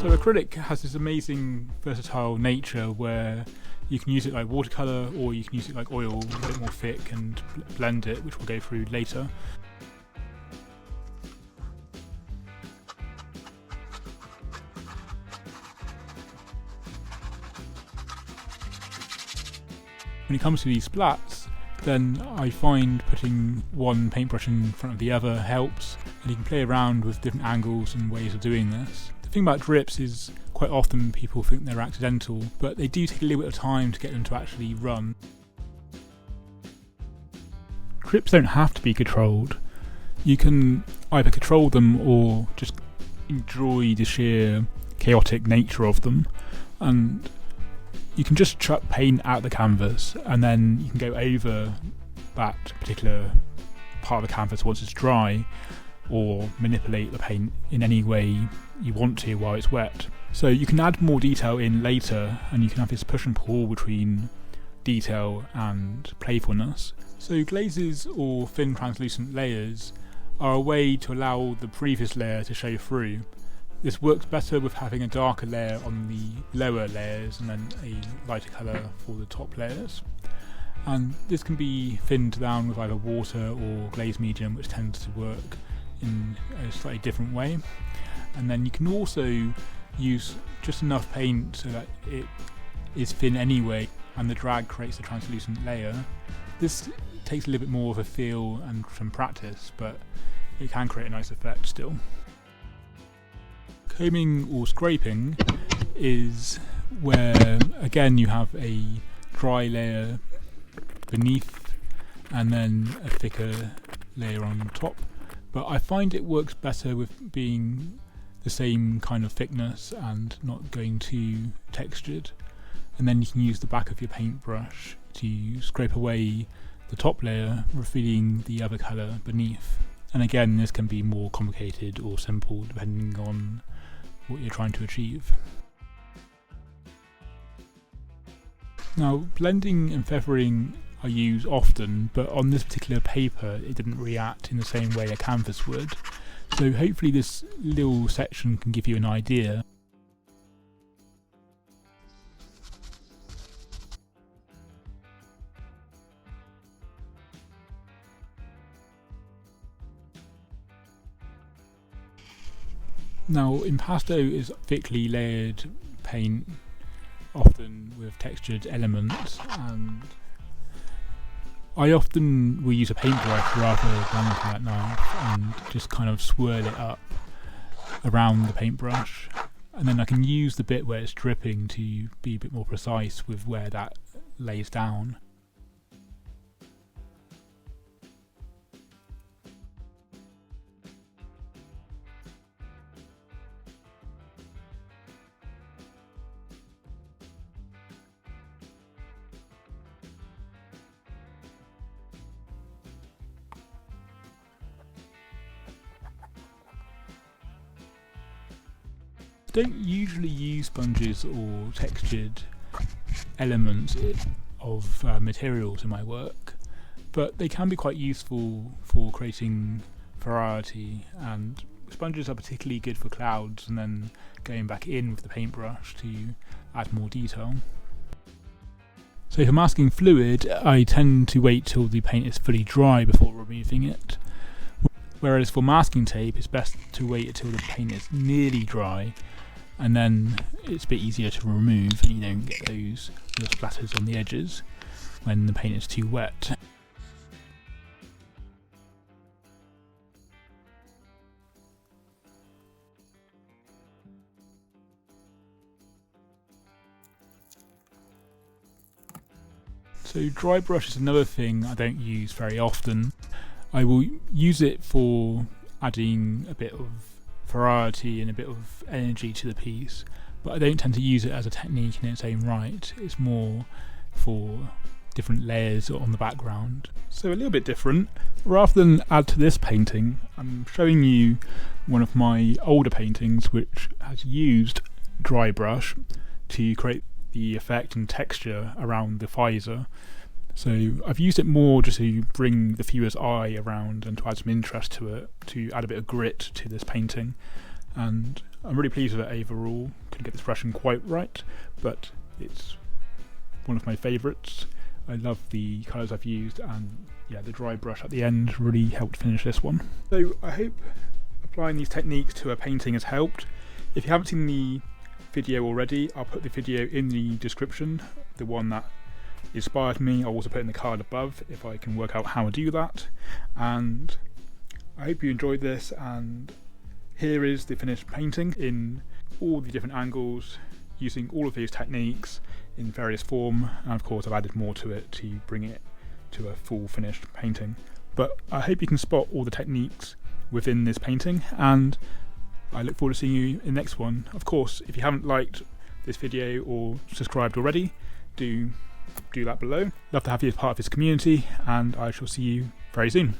So acrylic has this amazing versatile nature where you can use it like watercolour, or you can use it like oil, a bit more thick, and blend it, which we'll go through later. When it comes to these splats, then I find putting one paintbrush in front of the other helps, and you can play around with different angles and ways of doing this. The thing about drips is quite often people think they're accidental, but they do take a little bit of time to get them to actually run. Drips don't have to be controlled. You can either control them or just enjoy the sheer chaotic nature of them, and you can just chuck paint at the canvas and then you can go over that particular part of the canvas once it's dry, or manipulate the paint in any way you want to while it's wet. So you can add more detail in later, and you can have this push and pull between detail and playfulness. So glazes or thin translucent layers are a way to allow the previous layer to show through. This works better with having a darker layer on the lower layers and then a lighter colour for the top layers. And this can be thinned down with either water or glaze medium, which tends to work in a slightly different way. And then you can also use just enough paint so that it is thin anyway, and the drag creates a translucent layer. This takes a little bit more of a feel and some practice, but it can create a nice effect still. Combing or scraping is where, again, you have a dry layer beneath and then a thicker layer on top, but I find it works better with being the same kind of thickness and not going too textured. And then you can use the back of your paintbrush to scrape away the top layer, revealing the other colour beneath. And again, this can be more complicated or simple depending on what you're trying to achieve. Now, blending and feathering I use often, but on this particular paper it didn't react in the same way a canvas would. So hopefully this little section can give you an idea. Now, impasto is thickly layered paint, often with textured elements, and I often will use a paintbrush rather than a flat knife and just kind of swirl it up around the paintbrush, and then I can use the bit where it's dripping to be a bit more precise with where that lays down. Don't usually use sponges or textured elements of materials in my work, but they can be quite useful for creating variety, and sponges are particularly good for clouds and then going back in with the paintbrush to add more detail. So for masking fluid, I tend to wait till the paint is fully dry before removing it, whereas for masking tape it's best to wait until the paint is nearly dry, and then it's a bit easier to remove and you don't get those little splatters on the edges when the paint is too wet. So dry brush is another thing I don't use very often. I will use it for adding a bit of variety and a bit of energy to the piece, but I don't tend to use it as a technique in its own right. It's more for different layers on the background. So a little bit different. Rather than add to this painting, I'm showing you one of my older paintings which has used dry brush to create the effect and texture around the visor. So I've used it more just to bring the viewer's eye around and to add some interest to it, to add a bit of grit to this painting. and I'm really pleased with it overall. Couldn't get this brushing quite right, but it's one of my favourites. I love the colours I've used, and yeah, the dry brush at the end really helped finish this one. So I hope applying these techniques to a painting has helped. If you haven't seen the video already, I'll put the video in the description, the one that inspired me. I'll also put it in the card above if I can work out how to do that. And I hope you enjoyed this, and here is the finished painting in all the different angles, using all of these techniques in various form, and of course I've added more to it to bring it to a full finished painting. But I hope you can spot all the techniques within this painting, and I look forward to seeing you in the next one. Of course, if you haven't liked this video or subscribed already, do that below. Love to have you as part of this community, and I shall see you very soon.